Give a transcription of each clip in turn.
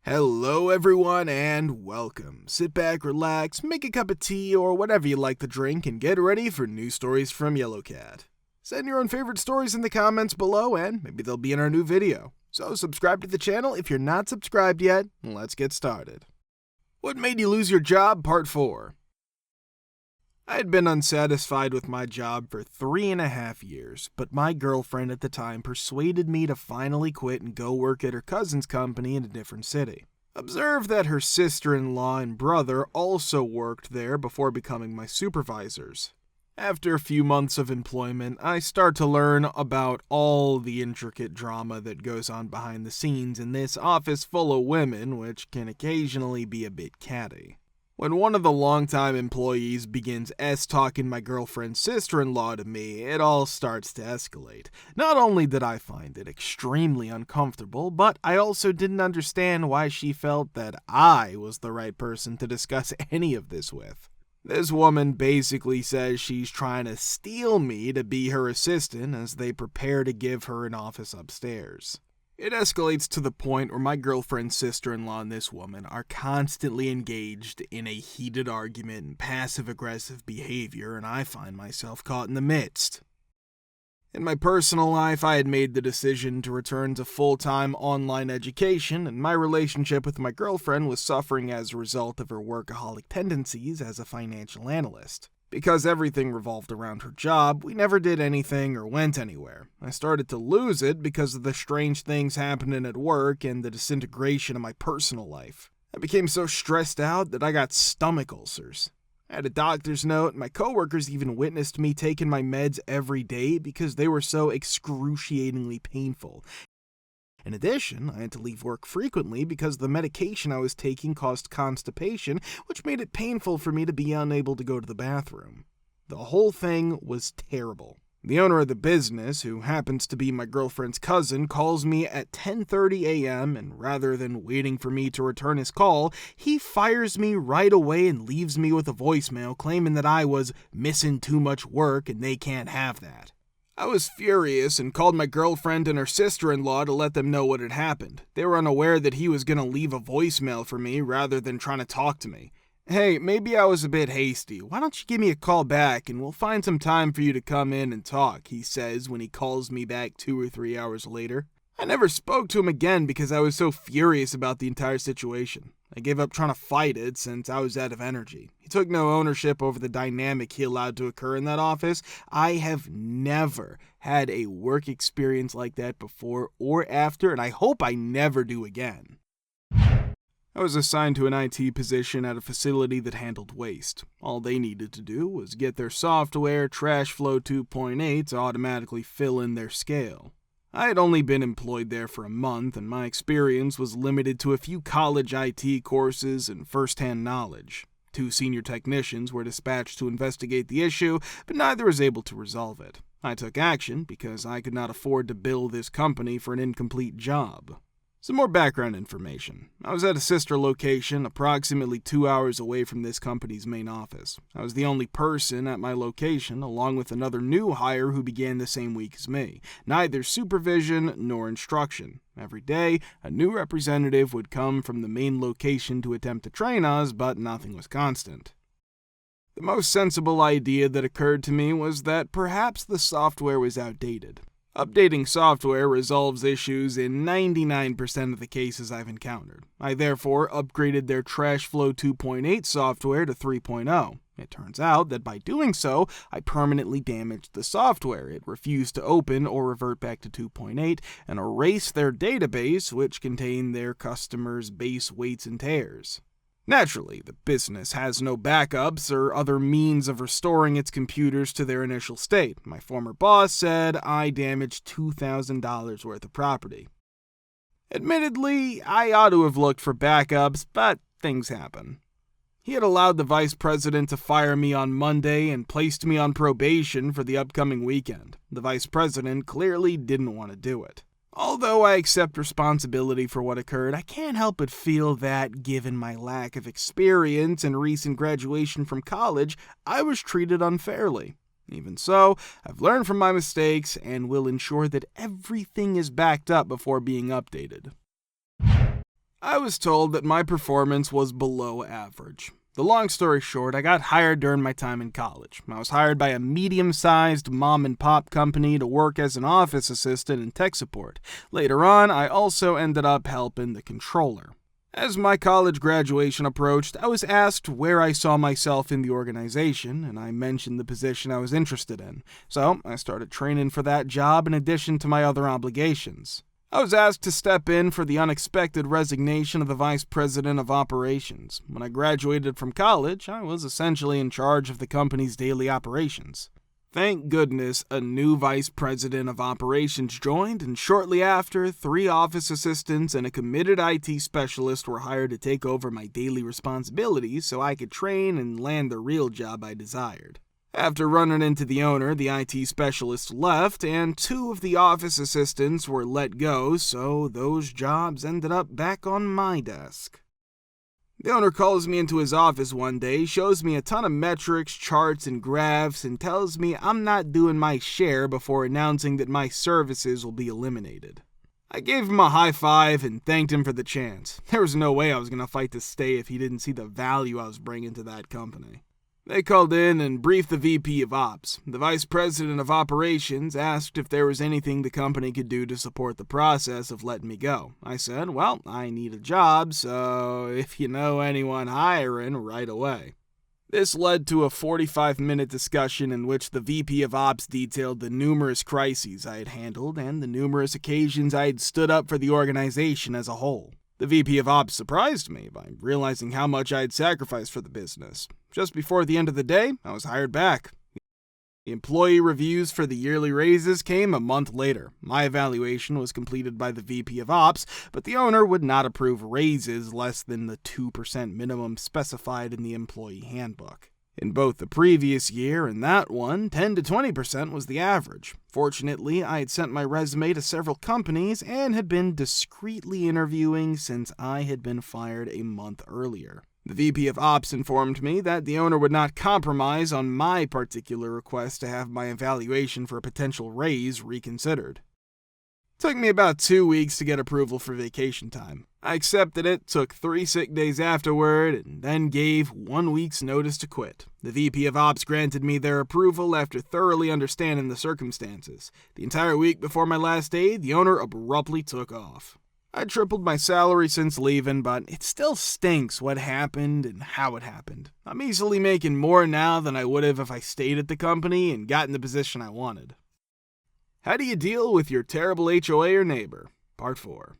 Hello everyone and welcome. Sit back, relax, make a cup of tea or whatever you like to drink and get ready for new stories from Yellowcat. Send your own favorite stories in the comments below and maybe they'll be in our new video. So subscribe to the channel if you're not subscribed yet, and let's get started. What made you lose your job? Part 4. I had been unsatisfied with my job for 3.5 years, but my girlfriend at the time persuaded me to finally quit and go work at her cousin's company in a different city. Observe that her sister-in-law and brother also worked there before becoming my supervisors. After a few months of employment, I start to learn about all the intricate drama that goes on behind the scenes in this office full of women, which can occasionally be a bit catty. When one of the longtime employees begins S-talking my girlfriend's sister-in-law to me, it all starts to escalate. Not only did I find it extremely uncomfortable, but I also didn't understand why she felt that I was the right person to discuss any of this with. This woman basically says she's trying to steal me to be her assistant as they prepare to give her an office upstairs. It escalates to the point where my girlfriend's sister-in-law and this woman are constantly engaged in a heated argument and passive-aggressive behavior, and I find myself caught in the midst. In my personal life, I had made the decision to return to full-time online education, and my relationship with my girlfriend was suffering as a result of her workaholic tendencies as a financial analyst. Because everything revolved around her job, we never did anything or went anywhere. I started to lose it because of the strange things happening at work and the disintegration of my personal life. I became so stressed out that I got stomach ulcers. I had a doctor's note, and my coworkers even witnessed me taking my meds every day because they were so excruciatingly painful. In addition, I had to leave work frequently because the medication I was taking caused constipation, which made it painful for me to be unable to go to the bathroom. The whole thing was terrible. The owner of the business, who happens to be my girlfriend's cousin, calls me at 10:30 a.m., and rather than waiting for me to return his call, he fires me right away and leaves me with a voicemail claiming that I was missing too much work and they can't have that. I was furious and called my girlfriend and her sister-in-law to let them know what had happened. They were unaware that he was going to leave a voicemail for me rather than trying to talk to me. "Hey, maybe I was a bit hasty. Why don't you give me a call back and we'll find some time for you to come in and talk," he says when he calls me back 2 or 3 hours later. I never spoke to him again because I was so furious about the entire situation. I gave up trying to fight it since I was out of energy. He took no ownership over the dynamic he allowed to occur in that office. I have never had a work experience like that before or after, and I hope I never do again. I was assigned to an IT position at a facility that handled waste. All they needed to do was get their software, TrashFlow 2.8, to automatically fill in their scale. I had only been employed there for a month, and my experience was limited to a few college IT courses and first-hand knowledge. 2 senior technicians were dispatched to investigate the issue, but neither was able to resolve it. I took action because I could not afford to bill this company for an incomplete job. Some more background information. I was at a sister location approximately 2 hours away from this company's main office. I was the only person at my location, along with another new hire who began the same week as me. Neither supervision nor instruction. Every day, a new representative would come from the main location to attempt to train us, but nothing was constant. The most sensible idea that occurred to me was that perhaps the software was outdated. Updating software resolves issues in 99% of the cases I've encountered. I therefore upgraded their TrashFlow 2.8 software to 3.0. It turns out that by doing so, I permanently damaged the software. It refused to open or revert back to 2.8 and erase their database, which contained their customers' base weights and tears. Naturally, the business has no backups or other means of restoring its computers to their initial state. My former boss said I damaged $2,000 worth of property. Admittedly, I ought to have looked for backups, but things happen. He had allowed the vice president to fire me on Monday and placed me on probation for the upcoming weekend. The vice president clearly didn't want to do it. Although I accept responsibility for what occurred, I can't help but feel that, given my lack of experience and recent graduation from college, I was treated unfairly. Even so, I've learned from my mistakes and will ensure that everything is backed up before being updated. I was told that my performance was below average. The long story short, I got hired during my time in college. I was hired by a medium-sized mom-and-pop company to work as an office assistant and tech support. Later on, I also ended up helping the controller. As my college graduation approached, I was asked where I saw myself in the organization, and I mentioned the position I was interested in. So I started training for that job in addition to my other obligations. I was asked to step in for the unexpected resignation of the vice president of operations. When I graduated from college, I was essentially in charge of the company's daily operations. Thank goodness a new vice president of operations joined, and shortly after, 3 office assistants and a committed IT specialist were hired to take over my daily responsibilities so I could train and land the real job I desired. After running into the owner, the IT specialist left, and 2 of the office assistants were let go, so those jobs ended up back on my desk. The owner calls me into his office one day, shows me a ton of metrics, charts, and graphs, and tells me I'm not doing my share before announcing that my services will be eliminated. I gave him a high five and thanked him for the chance. There was no way I was going to fight to stay if he didn't see the value I was bringing to that company. They called in and briefed the VP of Ops. The Vice President of Operations asked if there was anything the company could do to support the process of letting me go. I said, well, I need a job, so if you know anyone hiring, right away. This led to a 45-minute discussion in which the VP of Ops detailed the numerous crises I had handled and the numerous occasions I had stood up for the organization as a whole. The VP of Ops surprised me by realizing how much I had sacrificed for the business. Just before the end of the day, I was hired back. The employee reviews for the yearly raises came a month later. My evaluation was completed by the VP of Ops, but the owner would not approve raises less than the 2% minimum specified in the employee handbook. In both the previous year and that one, 10 to 20% was the average. Fortunately, I had sent my resume to several companies and had been discreetly interviewing since I had been fired a month earlier. The VP of Ops informed me that the owner would not compromise on my particular request to have my evaluation for a potential raise reconsidered. It took me about 2 weeks to get approval for vacation time. I accepted it, took 3 sick days afterward, and then gave 1 week's notice to quit. The VP of Ops granted me their approval after thoroughly understanding the circumstances. The entire week before my last day, the owner abruptly took off. I tripled my salary since leaving, but it still stinks what happened and how it happened. I'm easily making more now than I would have if I stayed at the company and got in the position I wanted. How do you deal with your terrible HOA or neighbor? Part 4.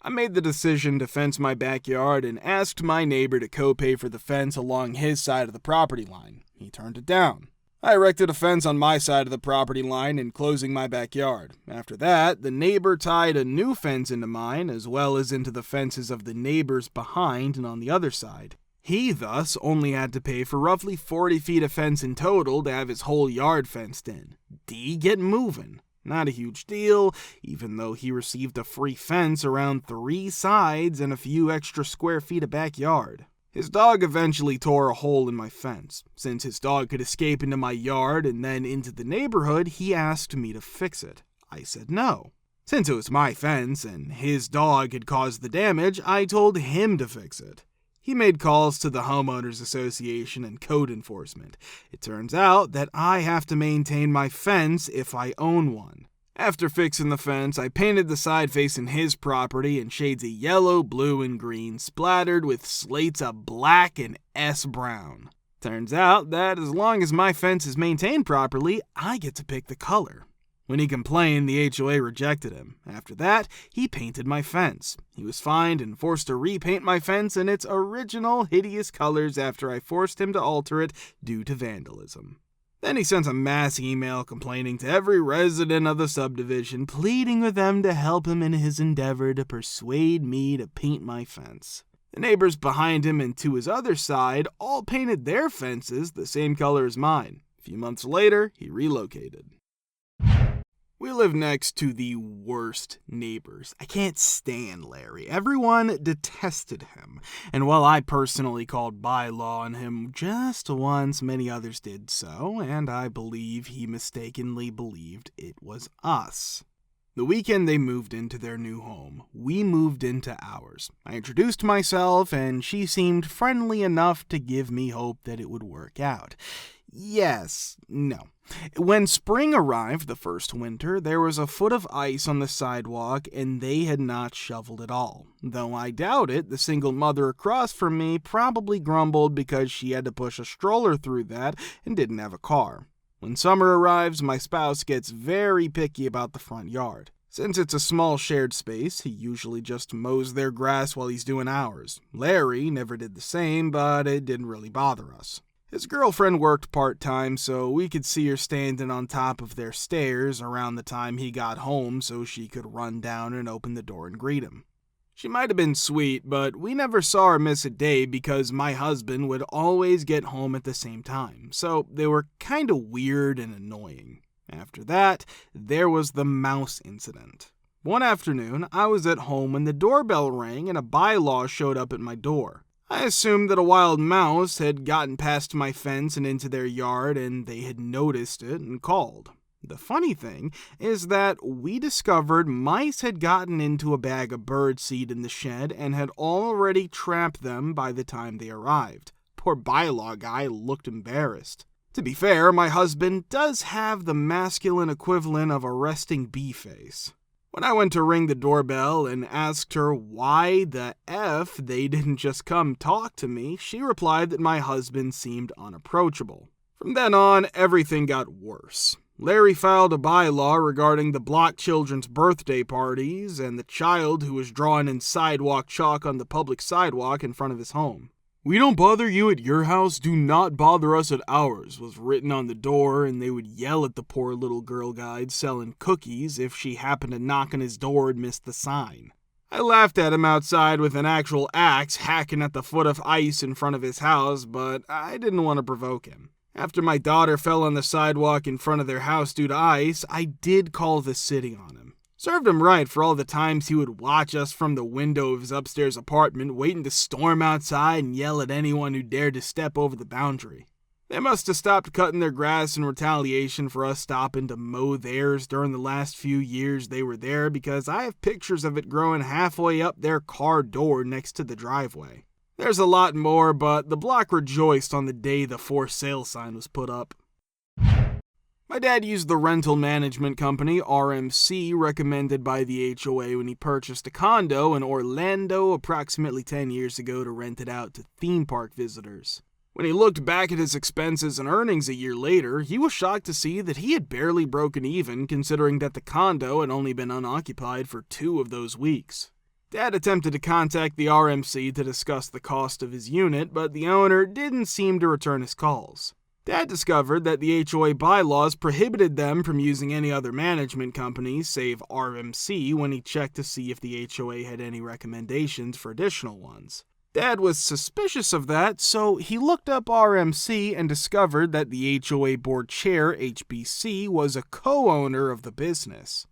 I made the decision to fence my backyard and asked my neighbor to co-pay for the fence along his side of the property line. He turned it down. I erected a fence on my side of the property line enclosing my backyard. After that, the neighbor tied a new fence into mine as well as into the fences of the neighbors behind and on the other side. He thus only had to pay for roughly 40 feet of fence in total to have his whole yard fenced in. D, get moving. Not a huge deal, even though he received a free fence around 3 sides and a few extra square feet of backyard. His dog eventually tore a hole in my fence. Since his dog could escape into my yard and then into the neighborhood, he asked me to fix it. I said no. Since it was my fence and his dog had caused the damage, I told him to fix it. He made calls to the homeowners association and code enforcement. It turns out that I have to maintain my fence if I own one. After fixing the fence, I painted the side facing his property in shades of yellow, blue, and green, splattered with slates of black and S-brown. Turns out that as long as my fence is maintained properly, I get to pick the color. When he complained, the HOA rejected him. After that, he painted my fence. He was fined and forced to repaint my fence in its original hideous colors after I forced him to alter it due to vandalism. Then he sent a mass email complaining to every resident of the subdivision, pleading with them to help him in his endeavor to persuade me to paint my fence. The neighbors behind him and to his other side all painted their fences the same color as mine. A few months later, he relocated. We live next to the worst neighbors. I can't stand Larry. Everyone detested him. And while I personally called bylaw on him just once, many others did so, and I believe he mistakenly believed it was us. The weekend they moved into their new home, we moved into ours. I introduced myself, and she seemed friendly enough to give me hope that it would work out. Yes, no. When spring arrived the first winter, there was a foot of ice on the sidewalk, and they had not shoveled it all. Though I doubt it, the single mother across from me probably grumbled because she had to push a stroller through that and didn't have a car. When summer arrives, my spouse gets very picky about the front yard. Since it's a small shared space, he usually just mows their grass while he's doing ours. Larry never did the same, but it didn't really bother us. His girlfriend worked part-time, so we could see her standing on top of their stairs around the time he got home so she could run down and open the door and greet him. She might have been sweet, but we never saw her miss a day because my husband would always get home at the same time, so they were kind of weird and annoying. After that, there was the mouse incident. One afternoon, I was at home when the doorbell rang and a bylaw showed up at my door. I assumed that a wild mouse had gotten past my fence and into their yard, and they had noticed it and called. The funny thing is that we discovered mice had gotten into a bag of birdseed in the shed and had already trapped them by the time they arrived. Poor bylaw guy looked embarrassed. To be fair, my husband does have the masculine equivalent of a resting bee face. When I went to ring the doorbell and asked her why the F they didn't just come talk to me, she replied that my husband seemed unapproachable. From then on, everything got worse. Larry filed a bylaw regarding the block children's birthday parties and the child who was drawing in sidewalk chalk on the public sidewalk in front of his home. "We don't bother you at your house, do not bother us at ours," was written on the door, and they would yell at the poor little girl guide selling cookies if she happened to knock on his door and miss the sign. I laughed at him outside with an actual axe hacking at the foot of ice in front of his house, but I didn't want to provoke him. After my daughter fell on the sidewalk in front of their house due to ice, I did call the city on him. Served him right for all the times he would watch us from the window of his upstairs apartment, waiting to storm outside and yell at anyone who dared to step over the boundary. They must have stopped cutting their grass in retaliation for us stopping to mow theirs during the last few years they were there, because I have pictures of it growing halfway up their car door next to the driveway. There's a lot more, but the block rejoiced on the day the for sale sign was put up. My dad used the rental management company, RMC, recommended by the HOA when he purchased a condo in Orlando approximately 10 years ago to rent it out to theme park visitors. When he looked back at his expenses and earnings a year later, he was shocked to see that he had barely broken even, considering that the condo had only been unoccupied for 2 of those weeks. Dad attempted to contact the RMC to discuss the cost of his unit, but the owner didn't seem to return his calls. Dad discovered that the HOA bylaws prohibited them from using any other management companies save RMC when he checked to see if the HOA had any recommendations for additional ones. Dad was suspicious of that, so he looked up RMC and discovered that the HOA board chair, HBC, was a co-owner of the business.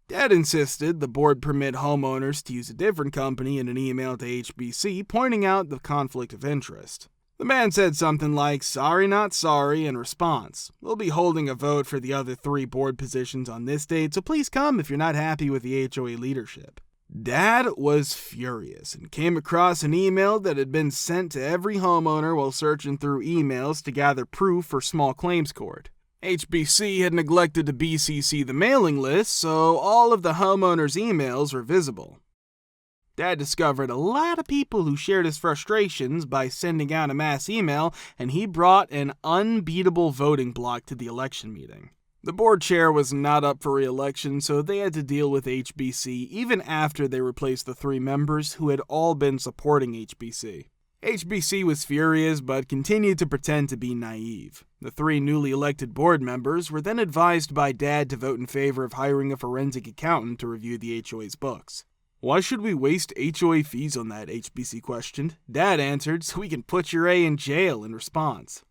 Dad insisted the board permit homeowners to use a different company in an email to HBC, pointing out the conflict of interest. The man said something like, "Sorry, not sorry," in response. "We'll be holding a vote for the other 3 board positions on this date, so please come if you're not happy with the HOA leadership." Dad was furious and came across an email that had been sent to every homeowner while searching through emails to gather proof for small claims court. HBC had neglected to BCC the mailing list, so all of the homeowners' emails were visible. Dad discovered a lot of people who shared his frustrations by sending out a mass email, and he brought an unbeatable voting block to the election meeting. The board chair was not up for re-election, so they had to deal with HBC even after they replaced the 3 members who had all been supporting HBC. HBC was furious but continued to pretend to be naive. The 3 newly elected board members were then advised by Dad to vote in favor of hiring a forensic accountant to review the HOA's books. "Why should we waste HOA fees on that?" HBC questioned. Dad answered, "So we can put your A in jail," in response.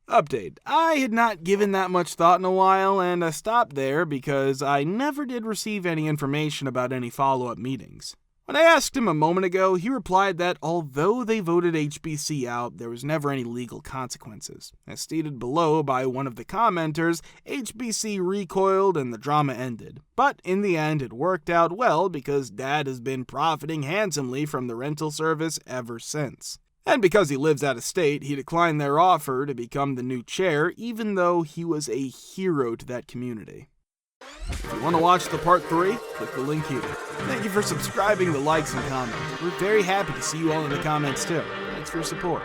Update: I had not given that much thought in a while, and I stopped there because I never did receive any information about any follow-up meetings. When I asked him a moment ago, he replied that although they voted HBC out, there was never any legal consequences. As stated below by one of the commenters, HBC recoiled and the drama ended. But in the end, it worked out well because Dad has been profiting handsomely from the rental service ever since. And because he lives out of state, he declined their offer to become the new chair, even though he was a hero to that community. If you want to watch the part 3, click the link here. Thank you for subscribing, the likes, and comments. We're very happy to see you all in the comments too. Thanks for your support.